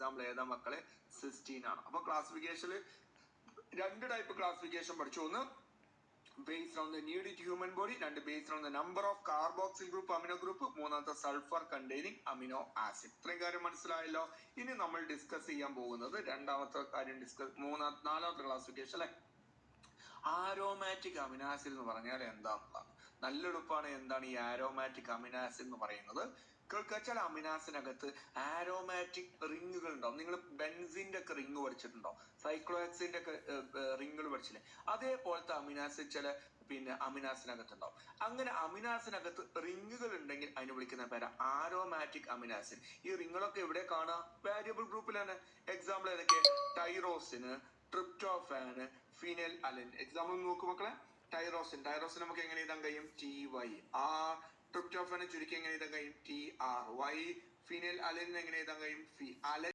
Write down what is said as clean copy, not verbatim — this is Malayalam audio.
എക്സാമ്പിൾ ഏതാ മക്കളെ? സിസ്റ്റീൻ ആണ്. അപ്പൊ ക്ലാസിഫിക്കേഷനിൽ രണ്ട് ടൈപ്പ് ക്ലാസിഫിക്കേഷൻ പഠിച്ചു. ഒന്ന് based on the need in human body, രണ്ട് based on the number of carboxyl group amino group, മൂന്നാമത്തെ sulfur containing amino acid. ഇത്രയും കാര്യം മനസ്സിലായല്ലോ. ഇനി നമ്മൾ ഡിസ്കസ് ചെയ്യാൻ പോകുന്നത് രണ്ടാമത്തെ കാര്യം നാലാമത്തെ ക്ലാസിഫിക്കേഷൻ അല്ലെ, ആരോമാറ്റിക് അമിനോ ആസിഡ് എന്ന് പറഞ്ഞാൽ എന്താണെന്നുള്ളതാണ്. നല്ല എളുപ്പമാണ്. എന്താണ് ഈ ആരോമാറ്റിക് അമിനോ ആസിഡ് എന്ന് പറയുന്നത്? ചില അമിനാസിനകത്ത് ആരോമാറ്റിക് റിങ്ങുകൾ ഉണ്ടാവും. നിങ്ങൾ ബെൻസിന്റെ ഒക്കെ റിങ് പഠിച്ചിട്ടുണ്ടോ? സൈക്ലോഹെക്സിന്റെ ഒക്കെ റിങ്ങുകൾ പഠിച്ചില്ലേ? അതേപോലത്തെ അമിനാസിഡ് ചില അമിനാസിനകത്ത് ഉണ്ടാവും. അങ്ങനെ അമിനാസിനകത്ത് റിങ്ങുകൾ ഉണ്ടെങ്കിൽ അതിന് വിളിക്കുന്ന പേര് ആരോമാറ്റിക് അമിനാസിഡ്. ഈ റിങ്ങുകളൊക്കെ എവിടെ കാണാം? വാരിയബിൾ ഗ്രൂപ്പിലാണ്. എക്സാമ്പിൾ ഏതൊക്കെ? ടൈറോസിന്, ട്രിപ്റ്റോഫാന്, ഫിനൈൽ അലൻ. എക്സാമ്പിൾ നോക്കൂ മക്കളെ. ടൈറോസിൻ നമുക്ക് എങ്ങനെ എഴുതാൻ കഴിയും? TYR. ട്രിപ്റ്റോഫാനെ ചുരുക്കി എങ്ങനെ എഴുതാൻ കഴിയും? TRY. ഫിനൈൽ അലൻ എങ്ങനെ എഴുതാൻ കഴിയും?